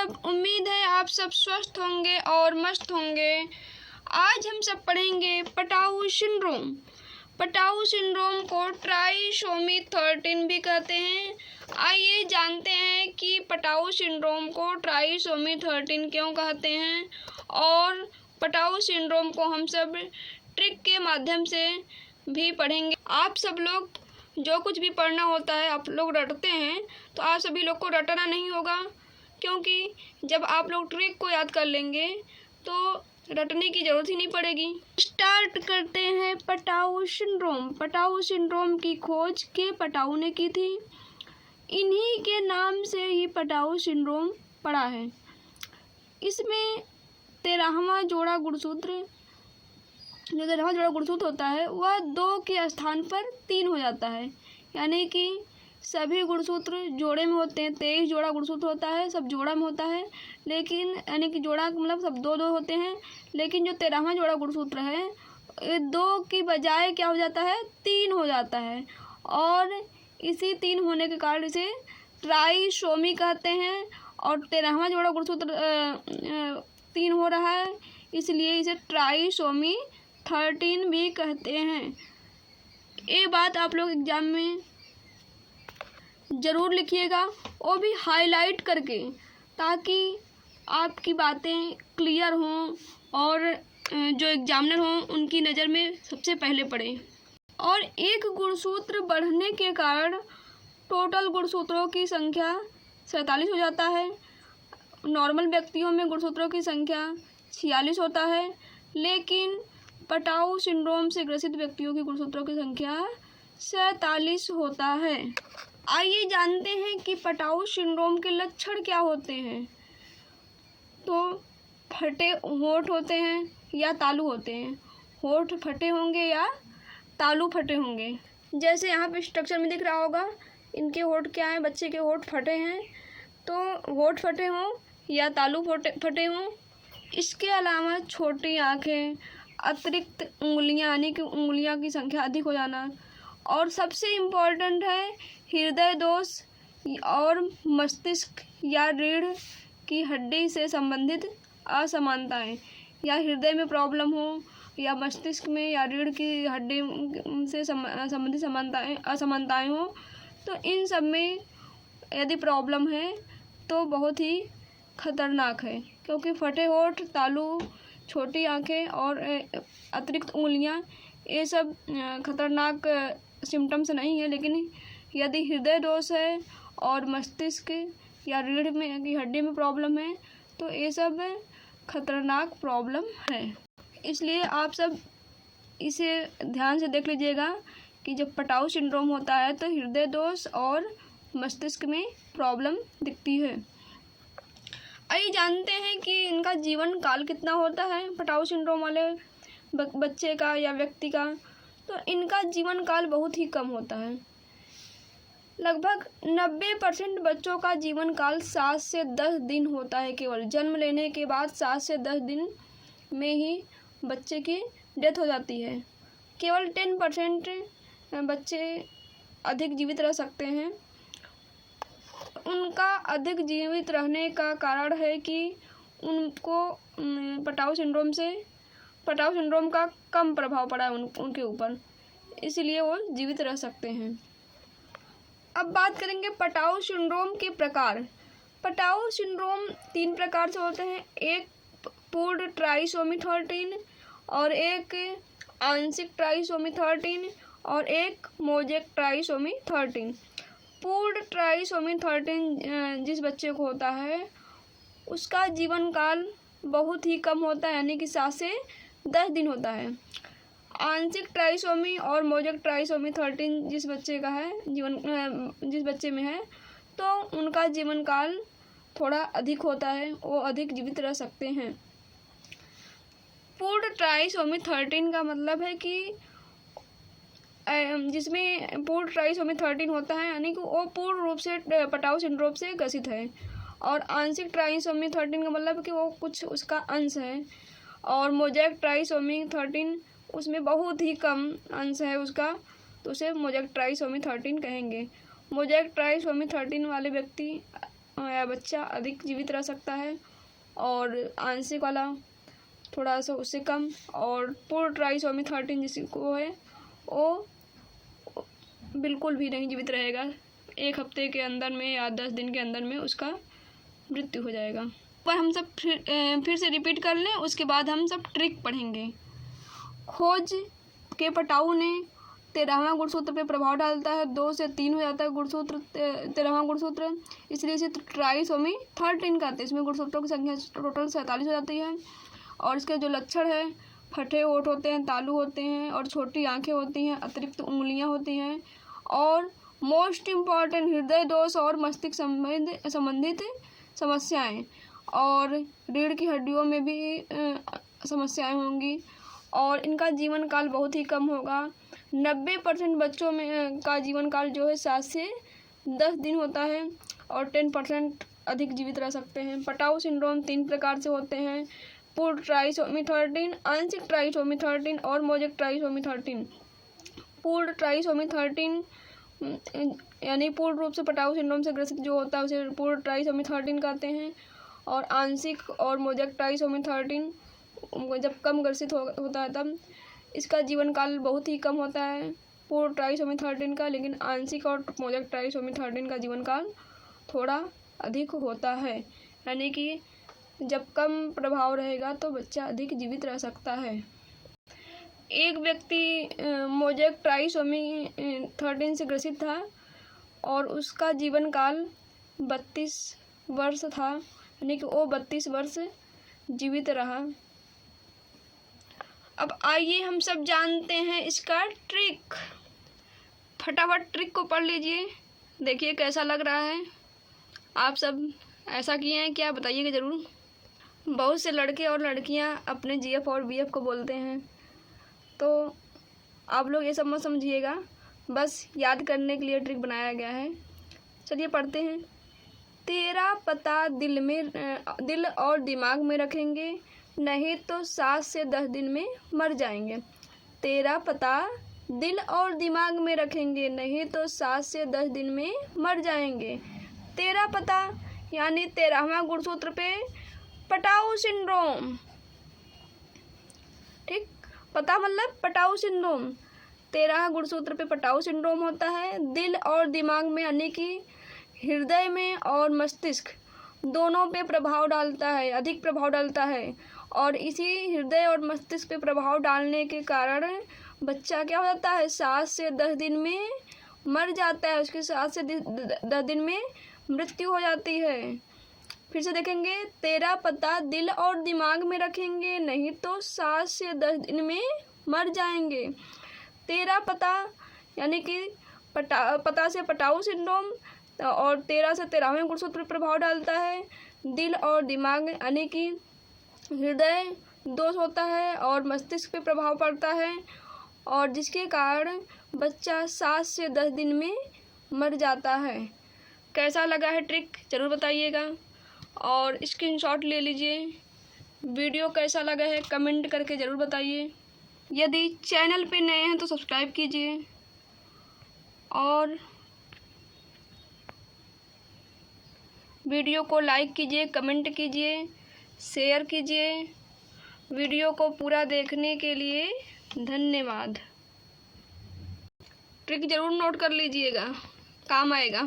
सब, उम्मीद है आप सब स्वस्थ होंगे और मस्त होंगे। आज हम सब पढ़ेंगे पटाऊ सिंड्रोम। पटाऊ सिंड्रोम को ट्राइसोमी 13 भी कहते हैं। आइए जानते हैं कि पटाऊ सिंड्रोम को ट्राइसोमी 13 क्यों कहते हैं, और पटाऊ सिंड्रोम को हम सब ट्रिक के माध्यम से भी पढ़ेंगे। आप सब लोग जो कुछ भी पढ़ना होता है आप लोग रटते हैं, तो आप सभी लोग को रटना नहीं होगा, क्योंकि जब आप लोग ट्रिक को याद कर लेंगे तो रटने की ज़रूरत ही नहीं पड़ेगी। स्टार्ट करते हैं पटाऊ सिंड्रोम। पटाऊ सिंड्रोम की खोज के पटाऊ ने की थी। इन्हीं के नाम से ही पटाऊ सिंड्रोम पड़ा है। इसमें 13वां जोड़ा गुणसूत्र, जो 13वां जोड़ा गुणसूत्र होता है वह 2 के स्थान पर 3 हो जाता है। यानी कि सभी गुणसूत्र जोड़े में होते हैं। 23 जोड़ा गुणसूत्र होता है, सब जोड़ा में होता है, लेकिन यानी कि जोड़ा मतलब सब 2-2 होते हैं। लेकिन जो 13वां जोड़ा गुणसूत्र है 2 की बजाय क्या हो जाता है, 3 हो जाता है। और इसी 3 होने के कारण इसे ट्राइसोमी कहते हैं। और 13वां जोड़ा गुणसूत्र 3 हो रहा है, इसलिए इसे ट्राइसोमी 13 भी कहते हैं। ये बात आप लोग एग्जाम में ज़रूर लिखिएगा, वो भी हाईलाइट करके, ताकि आपकी बातें क्लियर हों और जो एग्जामिनर हों उनकी नज़र में सबसे पहले पड़े। और एक गुणसूत्र बढ़ने के कारण टोटल गुणसूत्रों की संख्या 47 हो जाता है। नॉर्मल व्यक्तियों में गुणसूत्रों की संख्या 46 होता है, लेकिन पटाऊ सिंड्रोम से ग्रसित व्यक्तियों की गुणसूत्रों की संख्या 47 होता है। आइए जानते हैं कि पटाऊ सिंड्रोम के लक्षण क्या होते हैं। तो फटे होंठ होते हैं या तालू होते हैं। होंठ फटे होंगे या तालू फटे होंगे। जैसे यहाँ पे स्ट्रक्चर में दिख रहा होगा, इनके होंठ क्या हैं, बच्चे के होंठ फटे हैं, तो होंठ फटे हों या तालू फटे हों। इसके अलावा छोटी आँखें, अतिरिक्त उंगलियां यानी कि उंगलियां की संख्या अधिक हो जाना, और सबसे इम्पोर्टेंट है हृदय दोष और मस्तिष्क या रीढ़ की हड्डी से संबंधित असमानताएं, या हृदय में प्रॉब्लम हो या मस्तिष्क में या रीढ़ की हड्डी से संबंधित असमानताएं हो, तो इन सब में यदि प्रॉब्लम है तो बहुत ही खतरनाक है। क्योंकि फटे होंठ, तालू, छोटी आँखें और अतिरिक्त उंगलियां, ये सब खतरनाक सिम्टम्स नहीं है, लेकिन यदि हृदय दोष है और मस्तिष्क या रीढ़ में की हड्डी में प्रॉब्लम है तो ये सब खतरनाक प्रॉब्लम है। इसलिए आप सब इसे ध्यान से देख लीजिएगा कि जब पटाऊ सिंड्रोम होता है तो हृदय दोष और मस्तिष्क में प्रॉब्लम दिखती है। आइए जानते हैं कि इनका जीवन काल कितना होता है पटाऊ सिंड्रोम वाले बच्चे का या व्यक्ति का। तो इनका जीवन काल बहुत ही कम होता है। लगभग 90% बच्चों का जीवन काल 7 से 10 दिन होता है। केवल जन्म लेने के बाद 7 से 10 दिन में ही बच्चे की डेथ हो जाती है। केवल 10% बच्चे अधिक जीवित रह सकते हैं। उनका अधिक जीवित रहने का कारण है कि उनको पटाऊ सिंड्रोम का कम प्रभाव पड़ा है उनके ऊपर, इसलिए वो जीवित रह सकते हैं। अब बात करेंगे पटाऊ सिंड्रोम के प्रकार। पटाऊ सिंड्रोम 3 प्रकार से होते हैं। एक पूर्ण ट्राइसोमी 13 और एक आंशिक ट्राइसोमी 13 और एक मोज़ेक ट्राइसोमी 13। पूर्ण ट्राइसोमी 13 जिस बच्चे को होता है उसका जीवन काल बहुत ही कम होता है, यानी कि 7 से 10 दिन होता है। आंशिक ट्राइसोमी और मोज़ेक ट्राइसोमी 13 जिस बच्चे में है तो उनका जीवन काल थोड़ा अधिक होता है, वो अधिक जीवित रह सकते हैं। पूर्ण ट्राइसोमी 13 का मतलब है कि जिसमें पूर्ण ट्राइसोमी 13 होता है, यानी कि वो पूर्ण रूप से पटाऊ सिंड्रोम से ग्रसित है। और आंशिक ट्राइसोमी 13 का मतलब कि वो कुछ उसका अंश है। और मोज़ेक ट्राइसोमी 13 उसमें बहुत ही कम अंश है उसका, तो उसे मोज़ेक ट्राइसोमी 13 कहेंगे। मोज़ेक ट्राइसोमी 13 वाले व्यक्ति या बच्चा अधिक जीवित रह सकता है, और आंशिक वाला थोड़ा सा उससे कम, और पूर्ण ट्राइसोमी 13 जिसको है वो बिल्कुल भी नहीं जीवित रहेगा। 1 हफ्ते के अंदर में या 10 दिन के अंदर में उसका मृत्यु हो जाएगा। पर हम सब फिर से रिपीट कर लें, उसके बाद हम सब ट्रिक पढ़ेंगे। खोज के पटाऊ ने 13वां गुणसूत्र पे प्रभाव डालता है, 2 से 3 हो जाता है गुणसूत्र 13वां गुणसूत्र, इसलिए इसे ट्राइसोमी 13 कहते हैं। इसमें गुणसूत्रों की संख्या टोटल 47 हो जाती है। और इसके जो लक्षण है, फटे होंठ होते हैं, तालू होते हैं और छोटी आंखें होती हैं, अतिरिक्त उंगलियां होती हैं, और मोस्ट इम्पॉर्टेंट हृदय दोष और मस्तिष्क संबंधित समस्याएं, और रीढ़ की हड्डियों में भी समस्याएं होंगी, और इनका जीवन काल बहुत ही कम होगा। 90% बच्चों में का जीवन काल जो है 7 से 10 दिन होता है, और 10% अधिक जीवित रह सकते हैं। पटाऊ सिंड्रोम 3 प्रकार से होते हैं, पूर्ण ट्राइसोमी 13, आंशिक ट्राइसोमी 13 और मोज़ेक ट्राइसोमी 13। पूर्ण ट्राइसोमी 13 यानी पूर्ण रूप से पटाऊ सिंड्रोम से ग्रसित जो होता है उसे पूर्ण ट्राइसोमी 13 कहते हैं, और आंशिक और मोज़ेक ट्राइसोमी 13 जब कम ग्रसित होता है तब इसका जीवन काल बहुत ही कम होता है पूर्ण ट्राइसोमी 13 का, लेकिन आंशिक और मोज़ेक ट्राइसोमी 13 का जीवन काल थोड़ा अधिक होता है। यानी कि जब कम प्रभाव रहेगा तो बच्चा अधिक जीवित रह सकता है। एक व्यक्ति मोज़ेक ट्राइसोमी 13 से ग्रसित था और उसका जीवन काल 32 वर्ष था, यानी कि वो 32 वर्ष जीवित रहा। अब आइए हम सब जानते हैं इसका ट्रिक। फटाफट ट्रिक को पढ़ लीजिए, देखिए कैसा लग रहा है। आप सब ऐसा किए हैं क्या, बताइएगा ज़रूर। बहुत से लड़के और लड़कियां अपने जीएफ और बीएफ को बोलते हैं, तो आप लोग ये सब मत समझिएगा, बस याद करने के लिए ट्रिक बनाया गया है। चलिए पढ़ते हैं। तेरा पता दिल और दिमाग में रखेंगे, नहीं तो 7 से 10 दिन में मर जाएंगे। तेरा पता दिल और दिमाग में रखेंगे, नहीं तो 7 से 10 दिन में मर जाएंगे। तेरा पता यानी 13वां गुणसूत्र पे पटाऊ सिंड्रोम, ठीक, पता मतलब पटाऊ सिंड्रोम। 13 गुणसूत्र पे पटाऊ सिंड्रोम होता है। दिल और दिमाग में यानी कि हृदय में और मस्तिष्क दोनों पे प्रभाव डालता है, अधिक प्रभाव डालता है, और इसी हृदय और मस्तिष्क पे प्रभाव डालने के कारण बच्चा क्या हो जाता है, 7 से 10 दिन में मर जाता है। उसके 7 से 10 दिन में मृत्यु हो जाती है। फिर से देखेंगे, तेरा पता दिल और दिमाग में रखेंगे, नहीं तो 7 से 10 दिन में मर जाएंगे। तेरा पता यानी कि पता से पटाऊ सिंड्रोम, और 13 से 13वें गुणसूत्र पर प्रभाव डालता है। दिल और दिमाग यानी कि हृदय दोष होता है और मस्तिष्क पे प्रभाव पड़ता है, और जिसके कारण बच्चा 7 से 10 दिन में मर जाता है। कैसा लगा है ट्रिक ज़रूर बताइएगा, और स्क्रीनशॉट ले लीजिए। वीडियो कैसा लगा है कमेंट करके ज़रूर बताइए। यदि चैनल पे नए हैं तो सब्सक्राइब कीजिए, और वीडियो को लाइक कीजिए, कमेंट कीजिए, शेयर कीजिए। वीडियो को पूरा देखने के लिए धन्यवाद। ट्रिक ज़रूर नोट कर लीजिएगा, काम आएगा।